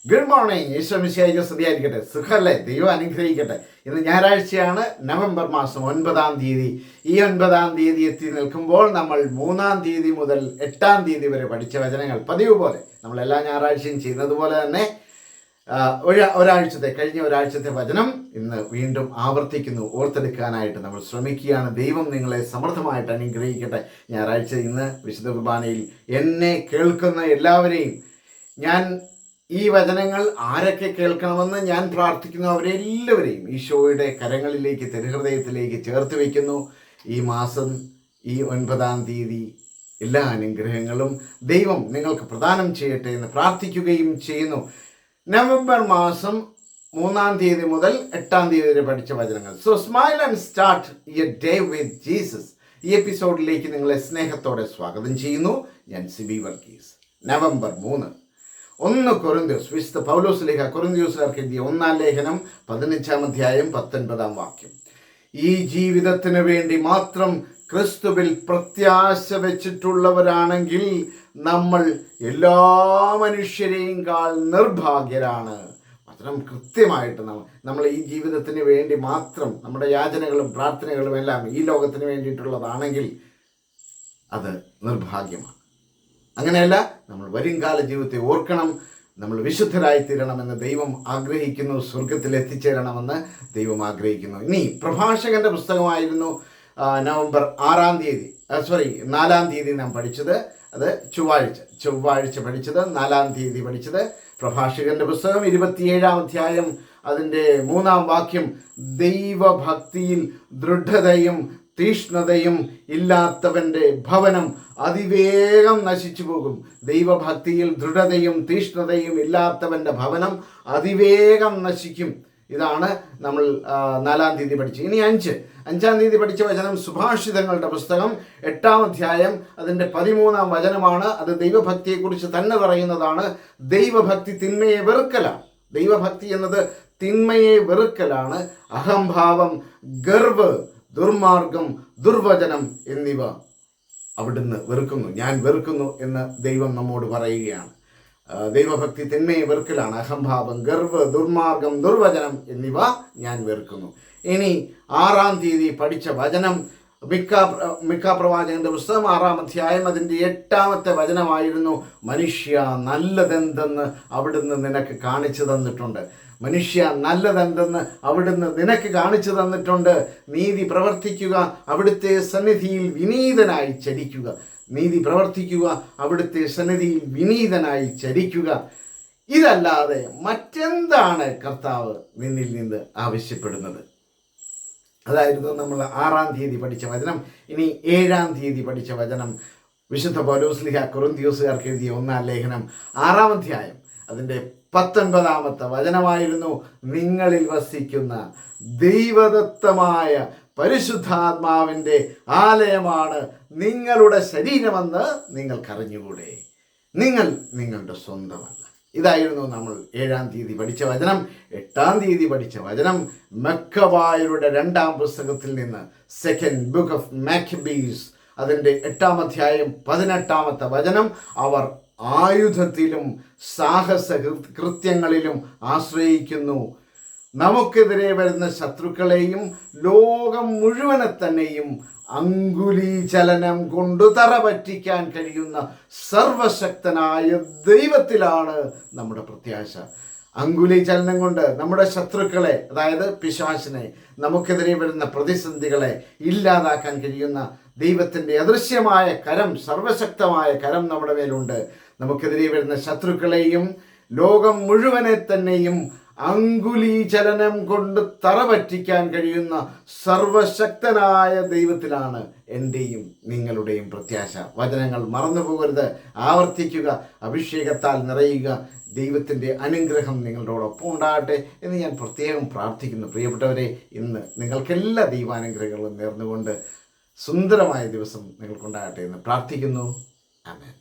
Good morning. Isho മിശിഹായ്ക്ക് സ്തുതിയായിരിക്കട്ടെ. സുഖല്ലേ? ദൈവം അനുഗ്രഹിക്കട്ടെ. ഇന്ന് ഞായറാഴ്ചയാണ്, നവംബർ മാസം 9-ാം തീയതി. ഈ 9-ാം തീയതി എത്തി നിൽക്കുമ്പോൾ നമ്മൾ 3-ാം തീയതി മുതൽ 8-ാം തീയതി വരെ പഠിച്ച വചനങ്ങൾ പതിവ് പോലെ നമ്മൾ എല്ലാ ഞായറാഴ്ചയും ചെയ്യുന്നത് പോലെ തന്നെ കഴിഞ്ഞ ഒരാഴ്ചത്തെ വചനം ഇന്ന് വീണ്ടും ആവർത്തിക്കുന്നു. ഓർത്തെടുക്കാനായിട്ട് നമ്മൾ ശ്രമിക്കുകയാണ്. ദൈവം നിങ്ങളെ സമൃദ്ധമായിട്ട് അനുഗ്രഹിക്കട്ടെ. ഞായറാഴ്ച ഇന്ന് വിശുദ്ധ കുർബാനയിൽ എന്നെ കേൾക്കുന്ന എല്ലാവരെയും ഞാൻ ഈ വചനങ്ങൾ ആരൊക്കെ കേൾക്കണമെന്ന് ഞാൻ പ്രാർത്ഥിക്കുന്നു അവരെല്ലാവരെയും ഈശോയുടെ കരങ്ങളിലേക്ക്, തിരുഹൃദയത്തിലേക്ക് ചേർത്ത് വയ്ക്കുന്നു. ഈ മാസം, ഈ 9-ാം തീയതി എല്ലാ അനുഗ്രഹങ്ങളും ദൈവം നിങ്ങൾക്ക് പ്രദാനം ചെയ്യട്ടെ എന്ന് പ്രാർത്ഥിക്കുകയും ചെയ്യുന്നു. നവംബർ മാസം 3-ാം തീയതി മുതൽ 8-ാം തീയതി വരെ പഠിച്ച വചനങ്ങൾ. So smile and start your day with Jesus. ഈ എപ്പിസോഡിലേക്ക് നിങ്ങളെ സ്നേഹത്തോടെ സ്വാഗതം ചെയ്യുന്നു. ഞാൻ സിബി വർഗീസ്. നവംബർ 3, 1 കൊരിന്ത്യസ്. വിശുദ്ധ പൗലോസ് കൊരിന്ത്യസുകാർക്ക് എഴുതിയ 1-ാം ലേഖനം 15-ാം അധ്യായം 19-ാം വാക്യം. ഈ ജീവിതത്തിന് വേണ്ടി മാത്രം ക്രിസ്തുവിൽ പ്രത്യാശ വെച്ചിട്ടുള്ളവരാണെങ്കിൽ നമ്മൾ എല്ലാ മനുഷ്യരെയും കാൾ നിർഭാഗ്യരാണ്. വചനം കൃത്യമായിട്ട് നമ്മൾ ഈ ജീവിതത്തിന് വേണ്ടി മാത്രം, നമ്മുടെ യാചനകളും പ്രാർത്ഥനകളും എല്ലാം ഈ ലോകത്തിന് വേണ്ടിയിട്ടുള്ളതാണെങ്കിൽ അത് നിർഭാഗ്യമാണ്. അങ്ങനെയല്ല, നമ്മൾ വരുംകാല ജീവിതത്തെ ഓർക്കണം. നമ്മൾ വിശുദ്ധരായിത്തീരണമെന്ന് ദൈവം ആഗ്രഹിക്കുന്നു. സ്വർഗത്തിൽ എത്തിച്ചേരണമെന്ന് ദൈവം ആഗ്രഹിക്കുന്നു. ഇനി പ്രഭാഷകന്റെ പുസ്തകമായിരുന്നു നവംബർ 4-ാം തീയതി നാം പഠിച്ചത്. അത് ചൊവ്വാഴ്ച പഠിച്ചത്. 4-ാം തീയതി പഠിച്ചത് പ്രഭാഷകന്റെ പുസ്തകം 27-ാം അധ്യായം അതിൻ്റെ 3-ാം വാക്യം. ദൈവഭക്തിയിൽ ദൃഢതയും തീഷ്ണതയും ഇല്ലാത്തവൻ്റെ ഭവനം അതിവേഗം നശിച്ചു പോകും. ദൈവഭക്തിയിൽ ദൃഢതയും തീഷ്ണതയും ഇല്ലാത്തവൻ്റെ ഭവനം അതിവേഗം നശിക്കും. ഇതാണ് നമ്മൾ 4-ാം തീയതി പഠിച്ചത്. ഇനി 5-ാം തീയതി പഠിച്ച വചനം സുഭാഷിതങ്ങളുടെ പുസ്തകം 8-ാം അധ്യായം അതിൻ്റെ 13-ാം വചനമാണ്. അത് ദൈവഭക്തിയെക്കുറിച്ച് തന്നെ പറയുന്നതാണ്. ദൈവഭക്തി തിന്മയെ വെറുക്കലാണ്. ദൈവഭക്തി എന്നത് തിന്മയെ വെറുക്കലാണ്. അഹംഭാവം, ഗർവ്, ദുർമാർഗം, ദുർവചനം എന്നിവ അവിടുന്ന് വെറുക്കുന്നു. ഞാൻ വെറുക്കുന്നു എന്ന് ദൈവം നമ്മോട് പറയുകയാണ്. ദൈവഭക്തി തിന്മയെ വെറുക്കലാണ്. അഹംഭാവം, ഗർവ്, ദുർമാർഗം, ദുർവചനം എന്നിവ ഞാൻ വെറുക്കുന്നു. ഇനി 6-ാം തീയതി പഠിച്ച വചനം മിക്ക പ്രവാചകന്റെ പുസ്തകം 6-ാം അധ്യായം അതിൻ്റെ 8-ാമത്തെ വചനമായിരുന്നു. മനുഷ്യ, നല്ലതെന്തെന്ന് അവിടുന്ന് നിനക്ക് കാണിച്ചു തന്നിട്ടുണ്ട്. മനുഷ്യ, നല്ലതെന്തെന്ന് അവിടുന്ന് നിനക്ക് കാണിച്ചു തന്നിട്ടുണ്ട്. നീതി പ്രവർത്തിക്കുക, അവിടുത്തെ സന്നിധിയിൽ വിനീതനായി ചരിക്കുക. നീതി പ്രവർത്തിക്കുക, അവിടുത്തെ സന്നിധിയിൽ വിനീതനായി ചരിക്കുക. ഇതല്ലാതെ മറ്റെന്താണ് കർത്താവ് നിന്നിൽ നിന്ന് ആവശ്യപ്പെടുന്നത്? അതായിരുന്നു നമ്മൾ 6-ാം തീയതി പഠിച്ച വചനം. ഇനി 7-ാം തീയതി പഠിച്ച വചനം വിശുദ്ധ പൗലോസ് കൊരിന്ത്യസുകാർക്ക് എഴുതിയ 1-ാം ലേഖനം 6-ാം അധ്യായം അതിൻ്റെ 19-ാമത്തെ വചനമായിരുന്നു. നിങ്ങളിൽ വസിക്കുന്ന ദൈവദത്തമായ പരിശുദ്ധാത്മാവിൻ്റെ ആലയമാണ് നിങ്ങളുടെ ശരീരമെന്ന് നിങ്ങൾക്കറിഞ്ഞുകൂടെ. നിങ്ങൾ നിങ്ങളുടെ സ്വന്തമല്ല. ഇതായിരുന്നു നമ്മൾ 7-ാം തീയതി പഠിച്ച വചനം. 8-ാം തീയതി പഠിച്ച വചനം മക്കബായരുടെ 2-ാം പുസ്തകത്തിൽ നിന്ന്, സെക്കൻഡ് ബുക്ക് ഓഫ് മാക്കബീസ് അതിൻ്റെ 8-ാം അധ്യായം 18-ാമത്തെ വചനം. അവർ ആയുധത്തിലും സാഹസ കൃത്യങ്ങളിലും ആശ്രയിക്കുന്നു. നമുക്കെതിരെ വരുന്ന ശത്രുക്കളെയും ലോകം മുഴുവനെ തന്നെയും അങ്കുലീചലനം കൊണ്ട് തറ പറ്റിക്കാൻ കഴിയുന്ന സർവശക്തനായ ദൈവത്തിലാണ് നമ്മുടെ പ്രത്യാശ. അങ്കുലീചലനം കൊണ്ട് നമ്മുടെ ശത്രുക്കളെ, അതായത് പിശാചിനെ, നമുക്കെതിരെ വരുന്ന പ്രതിസന്ധികളെ ഇല്ലാതാക്കാൻ കഴിയുന്ന ദൈവത്തിൻ്റെ അദൃശ്യമായ കരം, സർവശക്തമായ കരം നമ്മുടെ മേലുണ്ട്. നമുക്കെതിരെ വരുന്ന ശത്രുക്കളെയും ലോകം മുഴുവനെ തന്നെയും അങ്കുലീചലനം കൊണ്ട് തറ പറ്റിക്കാൻ കഴിയുന്ന സർവശക്തനായ ദൈവത്തിലാണ് എൻ്റെയും നിങ്ങളുടെയും പ്രത്യാശ. വചനങ്ങൾ മറന്നു പോകരുത്, ആവർത്തിക്കുക, അഭിഷേകത്താൽ നിറയുക. ദൈവത്തിൻ്റെ അനുഗ്രഹം നിങ്ങളോടൊപ്പം ഉണ്ടാകട്ടെ എന്ന് ഞാൻ പ്രത്യേകം പ്രാർത്ഥിക്കുന്നു. പ്രിയപ്പെട്ടവരെ, ഇന്ന് നിങ്ങൾക്കെല്ലാ ദൈവാനുഗ്രഹങ്ങളും നേർന്നുകൊണ്ട് സുന്ദരമായ ദിവസം നിങ്ങൾക്കുണ്ടാകട്ടെ എന്ന് പ്രാർത്ഥിക്കുന്നു. ആമേൻ.